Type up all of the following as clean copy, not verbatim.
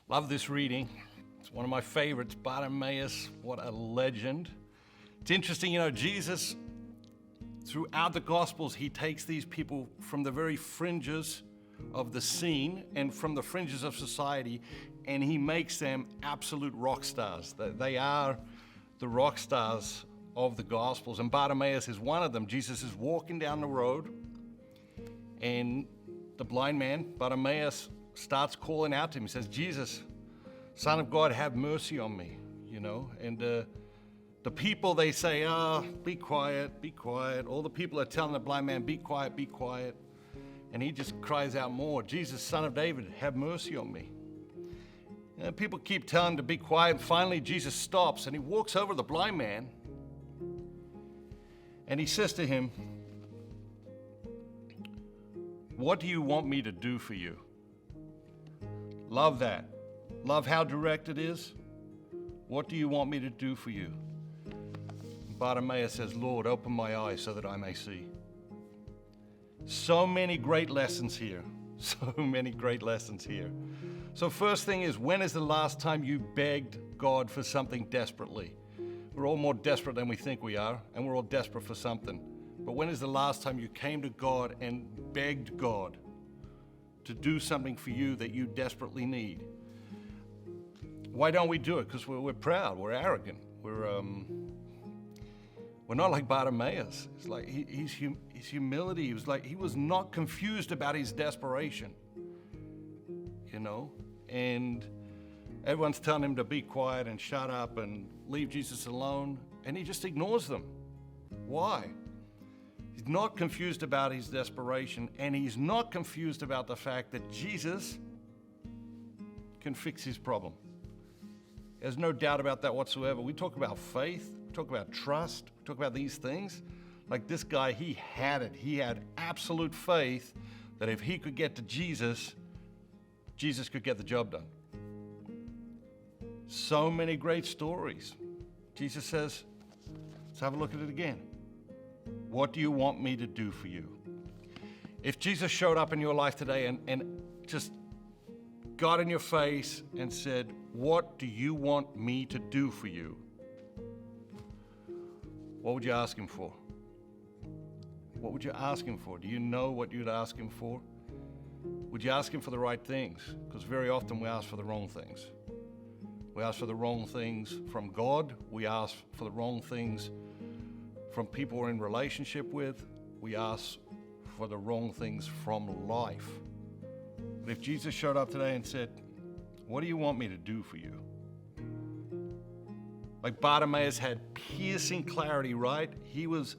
Love this reading. It's one of my favorites. Bartimaeus, what a legend. It's interesting, Jesus, throughout the Gospels, he takes these people from the very fringes of the scene and from the fringes of society, and he makes them absolute rock stars. They are the rock stars of the Gospels, and Bartimaeus is one of them. Jesus is walking down the road, and the blind man, Bartimaeus, starts calling out to him. He says, "Jesus, Son of God, have mercy on me," And the people, they say, be quiet, be quiet. All the people are telling the blind man, be quiet, be quiet. And he just cries out more, "Jesus, Son of David, have mercy on me." And people keep telling him to be quiet. And finally, Jesus stops and he walks over to the blind man. And he says to him, "What do you want me to do for you?" Love that. Love how direct it is. What do you want me to do for you? Bartimaeus says, "Lord, open my eyes so that I may see." So many great lessons here. So many great lessons here. So first thing is, when is the last time you begged God for something desperately? We're all more desperate than we think we are, and we're all desperate for something. But when is the last time you came to God and begged God to do something for you that you desperately need? Why don't we do it? Because we're proud, we're arrogant, we're not like Bartimaeus. It's like his humility. He was not confused about his desperation, And everyone's telling him to be quiet and shut up and leave Jesus alone, and he just ignores them. Why? He's not confused about his desperation, and he's not confused about the fact that Jesus can fix his problem. There's no doubt about that whatsoever. We talk about faith, we talk about trust, we talk about these things. Like this guy, he had it. He had absolute faith that if he could get to Jesus, Jesus could get the job done. So many great stories. Jesus says, let's have a look at it again. What do you want me to do for you? If Jesus showed up in your life today and just got in your face and said, "What do you want me to do for you?" what would you ask him for? What would you ask him for? Do you know what you'd ask him for? Would you ask him for the right things? Because very often we ask for the wrong things. We ask for the wrong things from God. We ask for the wrong things from people we're in relationship with. We ask for the wrong things from life. But if Jesus showed up today and said, "What do you want me to do for you?" Like Bartimaeus had piercing clarity, right? He was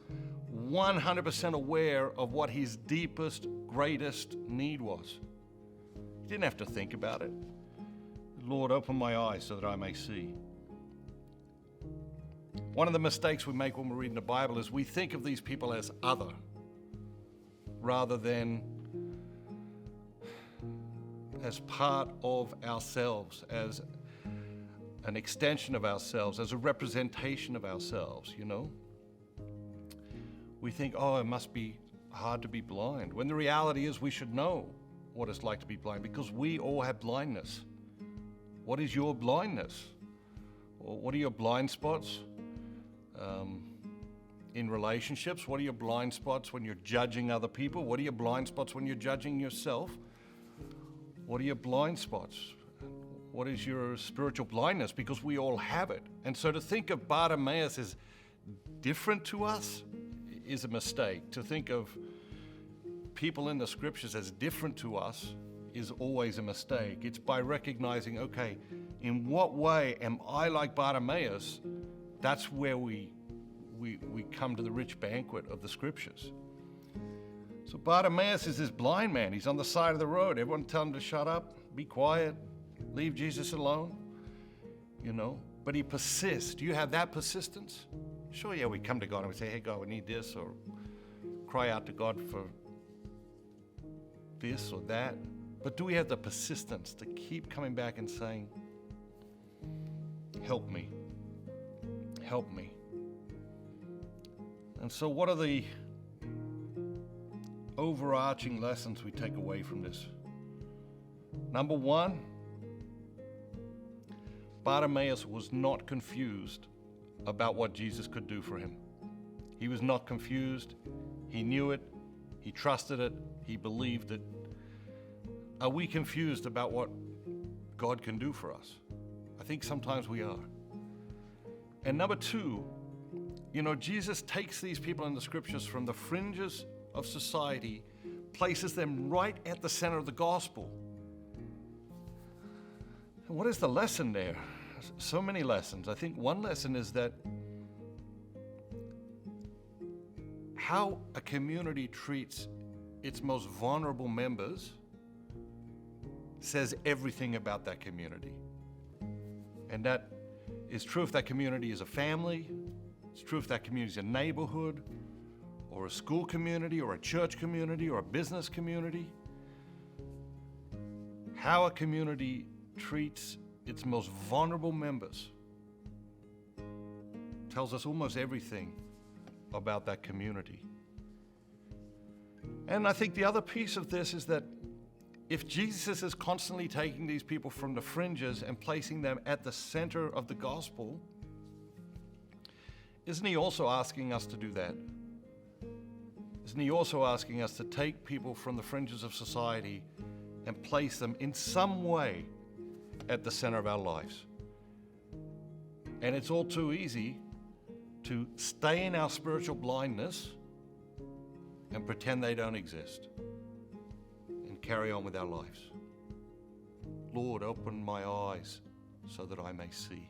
100% aware of what his deepest, greatest need was. He didn't have to think about it. "Lord, open my eyes so that I may see." One of the mistakes we make when we're reading the Bible is we think of these people as other rather than as part of ourselves, as an extension of ourselves, as a representation of ourselves, We think, it must be hard to be blind, when the reality is we should know what it's like to be blind because we all have blindness. What is your blindness? Or what are your blind spots in relationships? What are your blind spots when you're judging other people? What are your blind spots when you're judging yourself? What are your blind spots? What is your spiritual blindness? Because we all have it. And so to think of Bartimaeus as different to us is a mistake. To think of people in the scriptures as different to us is always a mistake. It's by recognizing, okay, in what way am I like Bartimaeus? That's where we come to the rich banquet of the scriptures. So Bartimaeus is this blind man. He's on the side of the road. Everyone tell him to shut up, be quiet, leave Jesus alone, But he persists. Do you have that persistence? Sure, yeah, we come to God and we say, "Hey, God, we need this," or cry out to God for this or that. But do we have the persistence to keep coming back and saying, "Help me, help me"? And so what are the overarching lessons we take away from this? Number one, Bartimaeus was not confused about what Jesus could do for him. He was not confused. He knew it. He trusted it. He believed it. Are we confused about what God can do for us? I think sometimes we are. And number two, Jesus takes these people in the scriptures from the fringes of society, places them right at the center of the gospel. And what is the lesson there? So many lessons. I think one lesson is that how a community treats its most vulnerable members says everything about that community. And that is true if that community is a family, it's true if that community is a neighborhood, or a school community, or a church community, or a business community. How a community treats its most vulnerable members tells us almost everything about that community. And I think the other piece of this is that if Jesus is constantly taking these people from the fringes and placing them at the center of the gospel, isn't he also asking us to do that? Isn't he also asking us to take people from the fringes of society and place them in some way at the center of our lives? And it's all too easy to stay in our spiritual blindness and pretend they don't exist and carry on with our lives. Lord, open my eyes so that I may see.